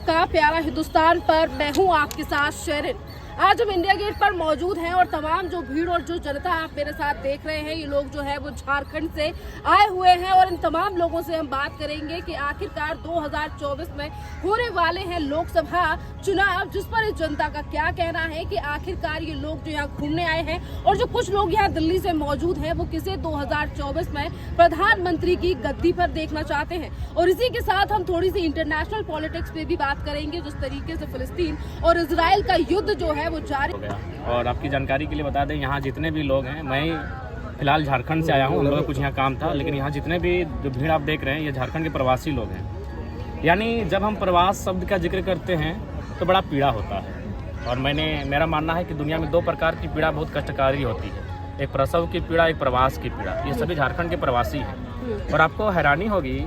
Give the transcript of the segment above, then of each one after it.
का प्यारा हिंदुस्तान पर मैं हूँ आपके साथ शेरिन। आज हम इंडिया गेट पर मौजूद हैं और तमाम जो भीड़ और जो जनता आप मेरे साथ देख रहे हैं, ये लोग जो है वो झारखंड से आए हुए हैं और इन तमाम लोगों से हम बात करेंगे कि आखिरकार 2024 में होने वाले हैं लोकसभा चुनाव, जिस पर इस जनता का क्या कहना है कि आखिरकार ये लोग जो यहाँ घूमने आए हैं और जो कुछ लोग यहाँ दिल्ली से मौजूद हैं वो किसे 2024 में प्रधानमंत्री की गद्दी पर देखना चाहते हैं। और इसी के साथ हम थोड़ी सी इंटरनेशनल पॉलिटिक्स पे भी बात करेंगे, जिस तरीके से फिलिस्तीन और इजराइल का युद्ध जो है वो जारी हो गया। और आपकी जानकारी के लिए बता दें, यहाँ जितने भी लोग हैं, मैं फिलहाल झारखंड से आया हूँ, हम लोगों का कुछ यहाँ काम था, लेकिन यहाँ जितने भी जो भीड़ आप देख रहे हैं ये झारखंड के प्रवासी लोग हैं। यानी जब हम प्रवास शब्द का जिक्र करते हैं तो बड़ा पीड़ा होता है। और मेरा मानना है कि दुनिया में दो प्रकार की पीड़ा बहुत कष्टकारी होती है, एक प्रसव की पीड़ा, एक प्रवास की पीड़ा। ये सभी झारखंड के प्रवासी हैं। और आपको हैरानी होगी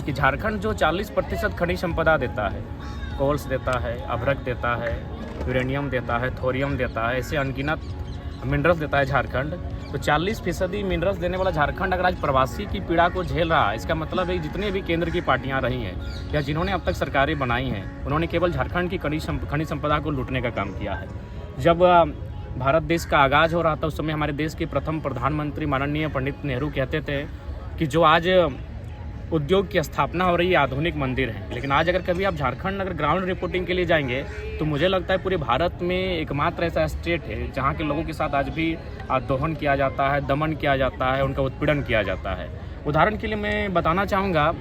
कि झारखंड जो 40% खनिज संपदा देता है, कोल्स देता है, अभ्रक देता है, यूरेनियम देता है, थोरियम देता है, ऐसे अनगिनत मिनरल्स देता है झारखंड। तो 40% मिनरल्स देने वाला झारखंड अगर आज प्रवासी की पीड़ा को झेल रहा है, इसका मतलब है जितने भी केंद्र की पार्टियां रही हैं या जिन्होंने अब तक सरकारें बनाई हैं, उन्होंने केवल झारखंड की खनिज संपदा को लूटने का काम किया है। जब भारत देश का आगाज़ हो रहा था, उस समय हमारे देश के प्रथम प्रधानमंत्री माननीय पंडित नेहरू कहते थे कि जो आज उद्योग की स्थापना हो रही है, आधुनिक मंदिर है। लेकिन आज अगर कभी आप झारखंड अगर ग्राउंड रिपोर्टिंग के लिए जाएंगे तो मुझे लगता है पूरे भारत में एकमात्र ऐसा स्टेट है जहाँ के लोगों के साथ आज भी दोहन किया जाता है, दमन किया जाता है, उनका उत्पीड़न किया जाता है। उदाहरण के लिए मैं बताना चाहूँगा,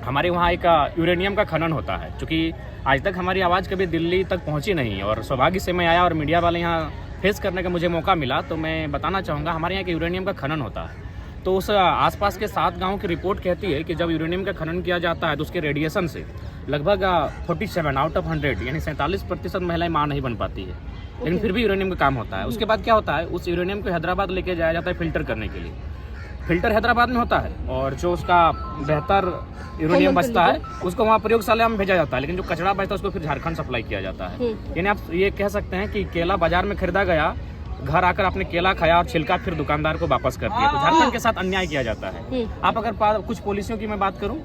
हमारे वहाँ एक यूरेनियम का खनन होता है। चूँकि आज तक हमारी आवाज़ कभी दिल्ली तक पहुँची नहीं और सौभाग्य से मैं आया और मीडिया वाले यहाँ फेस करने का मुझे मौका मिला, तो मैं बताना चाहूँगा हमारे यहाँ के यूरेनियम का खनन होता है। तो उस आसपास के 7 गांवों की रिपोर्ट कहती है कि जब यूरेनियम का खनन किया जाता है तो उसके रेडिएशन से लगभग 47 आउट ऑफ 100 यानी 47% महिलाएं मां नहीं बन पाती है। लेकिन फिर भी यूरेनियम का काम होता है। उसके बाद क्या होता है, उस यूरेनियम को हैदराबाद लेके जाया जाता है फिल्टर करने के लिए। फिल्टर हैदराबाद में होता है और जो उसका बेहतर यूरेनियम बचता है उसको वहाँ प्रयोगशाला में भेजा जाता है, लेकिन जो कचरा बचता है उसको फिर झारखंड सप्लाई किया जाता है। यानी आप ये कह सकते हैं कि केला बाजार में खरीदा गया, घर आकर आपने केला खाया और छिलका फिर दुकानदार को वापस कर दिया। तो झारखंड के साथ अन्याय किया जाता है। आप अगर कुछ पॉलिसियों की मैं बात करूं,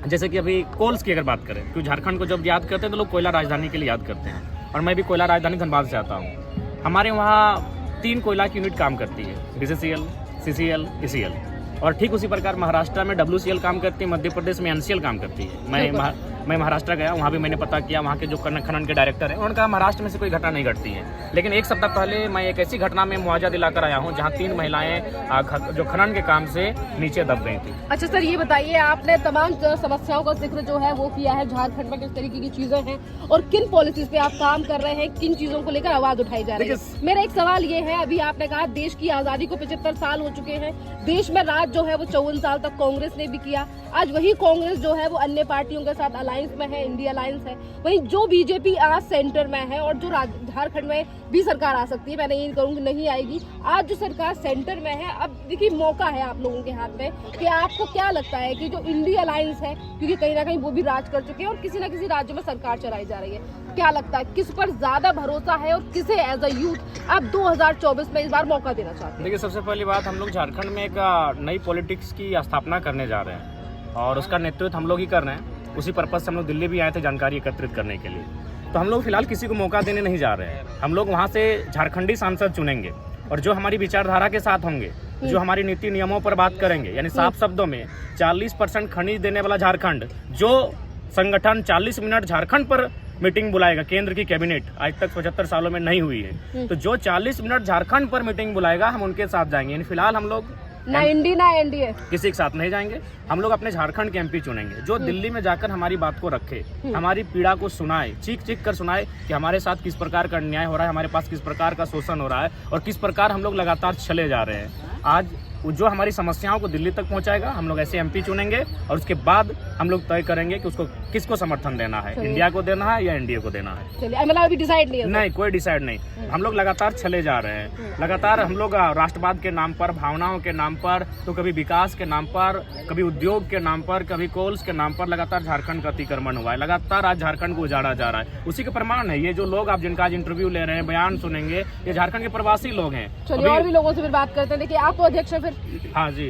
जैसे कि अभी कोल्स की अगर बात करें, क्योंकि झारखंड को जब याद करते हैं तो लोग कोयला राजधानी के लिए याद करते हैं, और मैं भी कोयला राजधानी धनबाद से आता हूँ। हमारे वहाँ 3 कोयला की यूनिट काम करती है, BCCL, CCL, ECL। और ठीक उसी प्रकार महाराष्ट्र में WCL काम करती है, मध्य प्रदेश में NCL काम करती है। मैं महाराष्ट्र गया, वहाँ भी मैंने पता किया, वहाँ के जो खनन के डायरेक्टर हैं उन्होंने कहा महाराष्ट्र में से कोई घटना नहीं घटती है। लेकिन एक सप्ताह पहले मैं एक ऐसी घटना में मुआवजा दिलाकर आया हूँ जहाँ 3 महिलाएं जो खनन के काम से नीचे दब गई थी। अच्छा सर, ये बताइए, आपने तमाम समस्याओं का जिक्र जो है वो किया है, झारखंड में किस तरीके की चीजें हैं और किन पॉलिसीज पे आप काम कर रहे हैं, किन चीजों को लेकर आवाज उठाई जा रही है। मेरा एक सवाल ये है, अभी आपने कहा देश की आजादी को 75 साल हो चुके हैं, देश में राज जो है वो 54 साल तक कांग्रेस ने भी किया। आज वही कांग्रेस जो है वो अन्य पार्टियों के साथ अलायंस में है, इंडिया अलायंस है। वहीं जो बीजेपी आज सेंटर में है और जो झारखंड में भी सरकार आ सकती है, मैं नहीं कहूँगी नहीं आएगी, आज जो सरकार सेंटर में है, अब देखिए मौका है आप लोगों के हाथ में कि आपको क्या लगता है कि जो इंडिया अलायंस है, क्योंकि कहीं ना कहीं वो भी राज कर चुके हैं और किसी न किसी राज्य में सरकार चलाई जा रही है, क्या लगता है किस पर ज्यादा भरोसा है और किसे एज अ यूथ आप 2024 में इस बार मौका देना चाहते हैं? देखिए, सबसे पहली बात, हम लोग झारखंड में एक नई पॉलिटिक्स की स्थापना करने जा रहे हैं और उसका नेतृत्व हम लोग ही कर रहे हैं। उसी पर्पज से हम लोग दिल्ली भी आए थे जानकारी एकत्रित करने के लिए। तो हम लोग फिलहाल किसी को मौका देने नहीं जा रहे हैं। हम लोग वहाँ से झारखंडी सांसद चुनेंगे और जो हमारी विचारधारा के साथ होंगे, जो हमारी नीति नियमों पर बात करेंगे, यानी साफ शब्दों में 40% खनिज देने वाला झारखंड, जो संगठन 40 मिनट झारखंड पर मीटिंग बुलाएगा, केंद्र की कैबिनेट आज तक 75 सालों में नहीं हुई है, तो जो 40 मिनट झारखंड पर मीटिंग बुलाएगा हम उनके साथ जाएंगे। यानी फिलहाल हम लोग ना इंडी ना एनडीए किसी के साथ नहीं जाएंगे। हम लोग अपने झारखंड के MP चुनेंगे जो दिल्ली में जाकर हमारी बात को रखे, हमारी पीड़ा को सुनाए, चीख चीख कर सुनाए कि हमारे साथ किस प्रकार का अन्याय हो रहा है, हमारे पास किस प्रकार का शोषण हो रहा है और किस प्रकार हम लोग लगातार चले जा रहे हैं। आज जो हमारी समस्याओं को दिल्ली तक पहुंचाएगा, हम लोग ऐसे MP चुनेंगे और उसके बाद हम लोग तय करेंगे कि उसको किसको समर्थन देना है, इंडिया को देना है या NDA को देना है। चलिए, मतलब अभी डिसाइड नहीं है? नहीं, कोई डिसाइड नहीं। हम लोग लगातार चले जा रहे हैं। लगातार हम लोग राष्ट्रवाद के नाम पर, भावनाओं के नाम पर, तो कभी विकास के नाम पर, कभी उद्योग के नाम पर, कभी कोल्स के नाम पर लगातार झारखंड का अतिक्रमण हुआ है। लगातार आज झारखंड को उजाड़ा जा रहा है। उसी के प्रमाण है ये जो लोग आप जिनका आज इंटरव्यू ले रहे हैं, बयान सुनेंगे, ये झारखंड के प्रवासी लोग हैं। चलिए, और भी लोगों से फिर बात करते हैं। देखिए, आप तो अध्यक्ष हैं फिर। हाँ जी।